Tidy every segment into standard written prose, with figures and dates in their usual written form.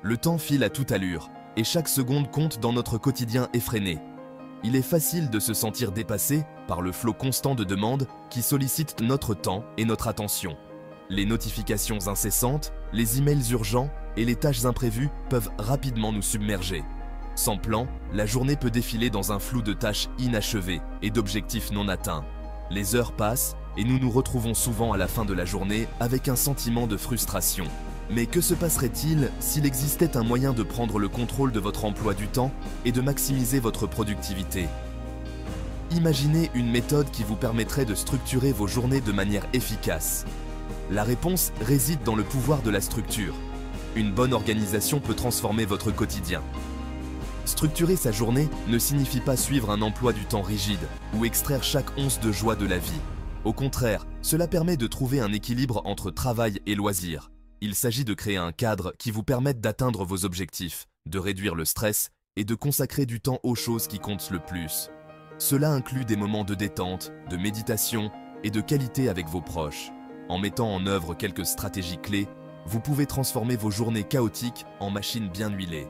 Le temps file à toute allure, et chaque seconde compte dans notre quotidien effréné. Il est facile de se sentir dépassé par le flot constant de demandes qui sollicitent notre temps et notre attention. Les notifications incessantes, les emails urgents et les tâches imprévues peuvent rapidement nous submerger. Sans plan, la journée peut défiler dans un flou de tâches inachevées et d'objectifs non atteints. Les heures passent et nous nous retrouvons souvent à la fin de la journée avec un sentiment de frustration. Mais que se passerait-il s'il existait un moyen de prendre le contrôle de votre emploi du temps et de maximiser votre productivité? Imaginez une méthode qui vous permettrait de structurer vos journées de manière efficace. La réponse réside dans le pouvoir de la structure. Une bonne organisation peut transformer votre quotidien. Structurer sa journée ne signifie pas suivre un emploi du temps rigide ou extraire chaque once de joie de la vie. Au contraire, cela permet de trouver un équilibre entre travail et loisirs. Il s'agit de créer un cadre qui vous permette d'atteindre vos objectifs, de réduire le stress et de consacrer du temps aux choses qui comptent le plus. Cela inclut des moments de détente, de méditation et de qualité avec vos proches. En mettant en œuvre quelques stratégies clés, vous pouvez transformer vos journées chaotiques en machines bien huilées.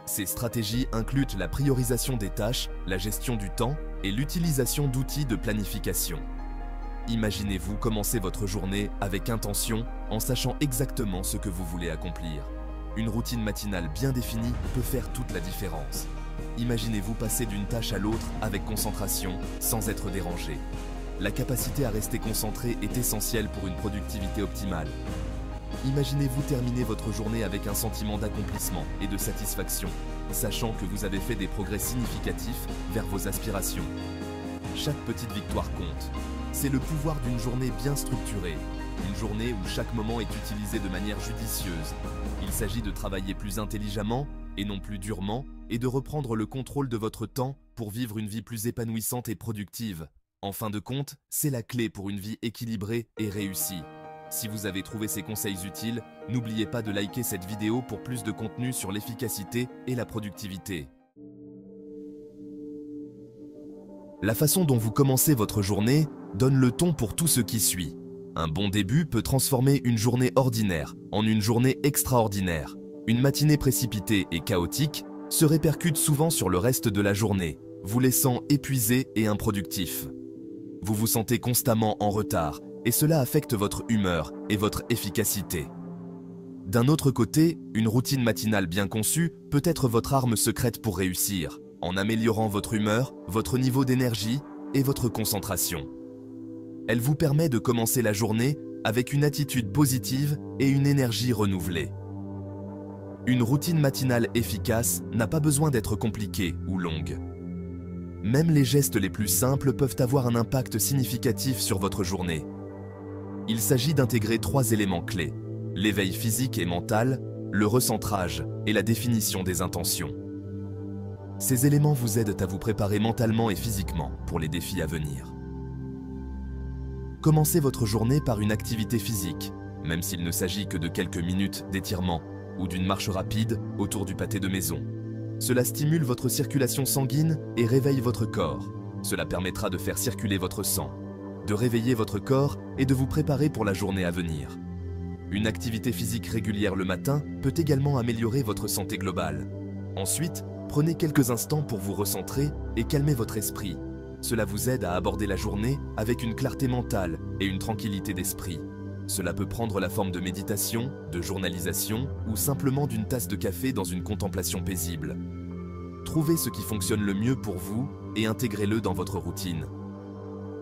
Ces stratégies incluent la priorisation des tâches, la gestion du temps et l'utilisation d'outils de planification. Imaginez-vous commencer votre journée avec intention en sachant exactement ce que vous voulez accomplir. Une routine matinale bien définie peut faire toute la différence. Imaginez-vous passer d'une tâche à l'autre avec concentration, sans être dérangé. La capacité à rester concentré est essentielle pour une productivité optimale. Imaginez-vous terminer votre journée avec un sentiment d'accomplissement et de satisfaction, sachant que vous avez fait des progrès significatifs vers vos aspirations. Chaque petite victoire compte. C'est le pouvoir d'une journée bien structurée, une journée où chaque moment est utilisé de manière judicieuse. Il s'agit de travailler plus intelligemment et non plus durement, et de reprendre le contrôle de votre temps pour vivre une vie plus épanouissante et productive. En fin de compte, c'est la clé pour une vie équilibrée et réussie. Si vous avez trouvé ces conseils utiles, n'oubliez pas de liker cette vidéo pour plus de contenu sur l'efficacité et la productivité. La façon dont vous commencez votre journée donne le ton pour tout ce qui suit. Un bon début peut transformer une journée ordinaire en une journée extraordinaire. Une matinée précipitée et chaotique se répercute souvent sur le reste de la journée, vous laissant épuisé et improductif. Vous vous sentez constamment en retard et cela affecte votre humeur et votre efficacité. D'un autre côté, une routine matinale bien conçue peut être votre arme secrète pour réussir, en améliorant votre humeur, votre niveau d'énergie et votre concentration. Elle vous permet de commencer la journée avec une attitude positive et une énergie renouvelée. Une routine matinale efficace n'a pas besoin d'être compliquée ou longue. Même les gestes les plus simples peuvent avoir un impact significatif sur votre journée. Il s'agit d'intégrer 3 éléments clés: l'éveil physique et mental, le recentrage et la définition des intentions. Ces éléments vous aident à vous préparer mentalement et physiquement pour les défis à venir. Commencez votre journée par une activité physique, même s'il ne s'agit que de quelques minutes d'étirement ou d'une marche rapide autour du pâté de maison. Cela stimule votre circulation sanguine et réveille votre corps. Cela permettra de faire circuler votre sang, de réveiller votre corps et de vous préparer pour la journée à venir. Une activité physique régulière le matin peut également améliorer votre santé globale. Ensuite, prenez quelques instants pour vous recentrer et calmer votre esprit. Cela vous aide à aborder la journée avec une clarté mentale et une tranquillité d'esprit. Cela peut prendre la forme de méditation, de journalisation ou simplement d'une tasse de café dans une contemplation paisible. Trouvez ce qui fonctionne le mieux pour vous et intégrez-le dans votre routine.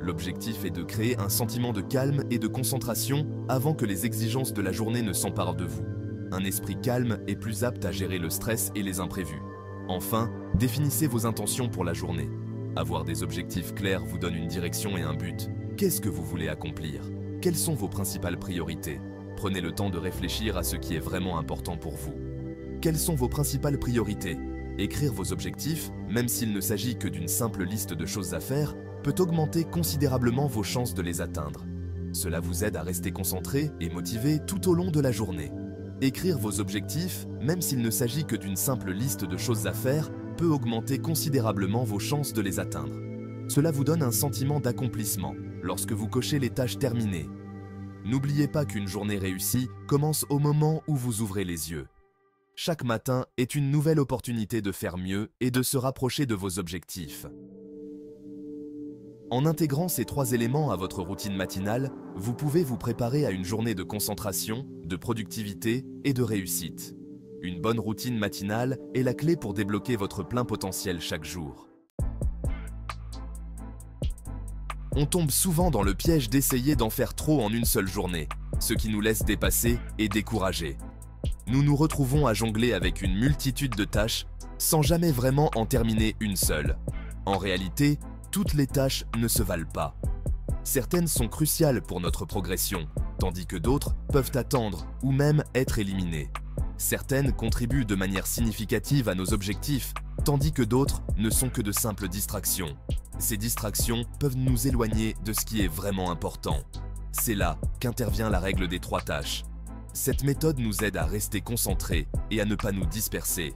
L'objectif est de créer un sentiment de calme et de concentration avant que les exigences de la journée ne s'emparent de vous. Un esprit calme est plus apte à gérer le stress et les imprévus. Enfin, définissez vos intentions pour la journée. Avoir des objectifs clairs vous donne une direction et un but. Qu'est-ce que vous voulez accomplir? Quelles sont vos principales priorités? Prenez le temps de réfléchir à ce qui est vraiment important pour vous. Quelles sont vos principales priorités? Écrire vos objectifs, même s'il ne s'agit que d'une simple liste de choses à faire, peut augmenter considérablement vos chances de les atteindre. Cela vous aide à rester concentré et motivé tout au long de la journée. Écrire vos objectifs, même s'il ne s'agit que d'une simple liste de choses à faire, peut augmenter considérablement vos chances de les atteindre. Cela vous donne un sentiment d'accomplissement lorsque vous cochez les tâches terminées. N'oubliez pas qu'une journée réussie commence au moment où vous ouvrez les yeux. Chaque matin est une nouvelle opportunité de faire mieux et de se rapprocher de vos objectifs. En intégrant ces 3 éléments à votre routine matinale, vous pouvez vous préparer à une journée de concentration, de productivité et de réussite. Une bonne routine matinale est la clé pour débloquer votre plein potentiel chaque jour. On tombe souvent dans le piège d'essayer d'en faire trop en une seule journée, ce qui nous laisse dépasser et décourager. Nous nous retrouvons à jongler avec une multitude de tâches sans jamais vraiment en terminer une seule. En réalité, toutes les tâches ne se valent pas. Certaines sont cruciales pour notre progression, tandis que d'autres peuvent attendre ou même être éliminées. Certaines contribuent de manière significative à nos objectifs, tandis que d'autres ne sont que de simples distractions. Ces distractions peuvent nous éloigner de ce qui est vraiment important. C'est là qu'intervient la règle des 3 tâches. Cette méthode nous aide à rester concentrés et à ne pas nous disperser.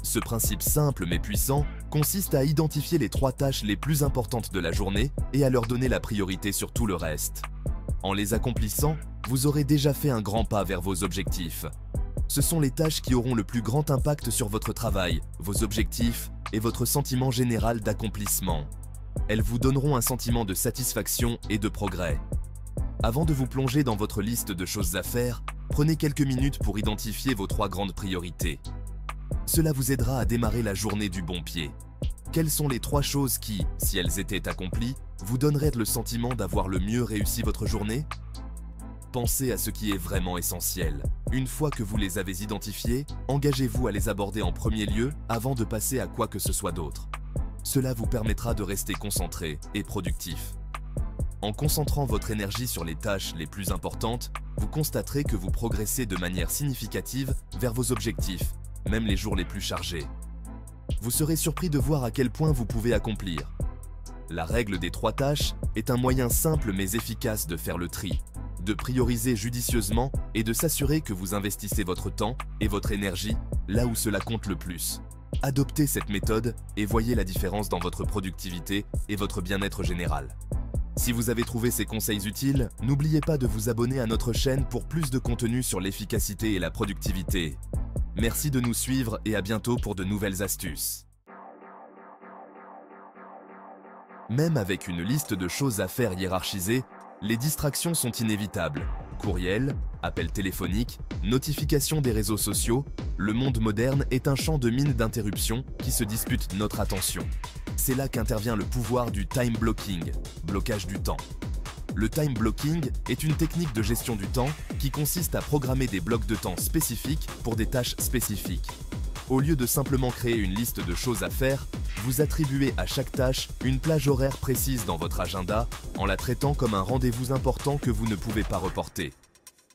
Ce principe simple mais puissant consiste à identifier les 3 tâches les plus importantes de la journée et à leur donner la priorité sur tout le reste. En les accomplissant, vous aurez déjà fait un grand pas vers vos objectifs. Ce sont les tâches qui auront le plus grand impact sur votre travail, vos objectifs et votre sentiment général d'accomplissement. Elles vous donneront un sentiment de satisfaction et de progrès. Avant de vous plonger dans votre liste de choses à faire, prenez quelques minutes pour identifier vos 3 grandes priorités. Cela vous aidera à démarrer la journée du bon pied. Quelles sont les 3 choses qui, si elles étaient accomplies, vous donneraient le sentiment d'avoir le mieux réussi votre journée? Pensez à ce qui est vraiment essentiel. Une fois que vous les avez identifiés, engagez-vous à les aborder en premier lieu avant de passer à quoi que ce soit d'autre. Cela vous permettra de rester concentré et productif. En concentrant votre énergie sur les tâches les plus importantes, vous constaterez que vous progressez de manière significative vers vos objectifs, même les jours les plus chargés. Vous serez surpris de voir à quel point vous pouvez accomplir. La règle des 3 tâches est un moyen simple mais efficace de faire le tri, de prioriser judicieusement et de s'assurer que vous investissez votre temps et votre énergie là où cela compte le plus. Adoptez cette méthode et voyez la différence dans votre productivité et votre bien-être général. Si vous avez trouvé ces conseils utiles, n'oubliez pas de vous abonner à notre chaîne pour plus de contenu sur l'efficacité et la productivité. Merci de nous suivre et à bientôt pour de nouvelles astuces. Même avec une liste de choses à faire hiérarchisée, les distractions sont inévitables. Courriel, appels téléphoniques, notifications des réseaux sociaux, le monde moderne est un champ de mines d'interruptions qui se disputent notre attention. C'est là qu'intervient le pouvoir du time blocking, blocage du temps. Le time blocking est une technique de gestion du temps qui consiste à programmer des blocs de temps spécifiques pour des tâches spécifiques. Au lieu de simplement créer une liste de choses à faire, vous attribuez à chaque tâche une plage horaire précise dans votre agenda en la traitant comme un rendez-vous important que vous ne pouvez pas reporter.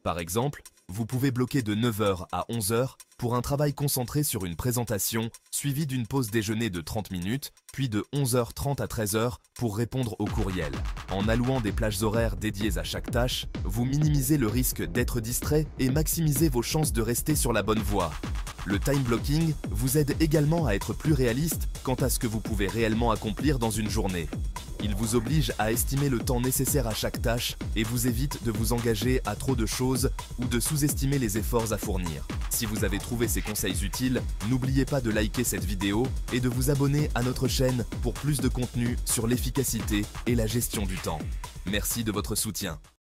Par exemple, vous pouvez bloquer de 9 h à 11 h pour un travail concentré sur une présentation, suivi d'une pause déjeuner de 30 minutes, puis de 11h30 à 13 h pour répondre aux courriels. En allouant des plages horaires dédiées à chaque tâche, vous minimisez le risque d'être distrait et maximisez vos chances de rester sur la bonne voie. Le time blocking vous aide également à être plus réaliste quant à ce que vous pouvez réellement accomplir dans une journée. Il vous oblige à estimer le temps nécessaire à chaque tâche et vous évite de vous engager à trop de choses ou de sous-estimer les efforts à fournir. Si vous avez trouvé ces conseils utiles, n'oubliez pas de liker cette vidéo et de vous abonner à notre chaîne pour plus de contenu sur l'efficacité et la gestion du temps. Merci de votre soutien.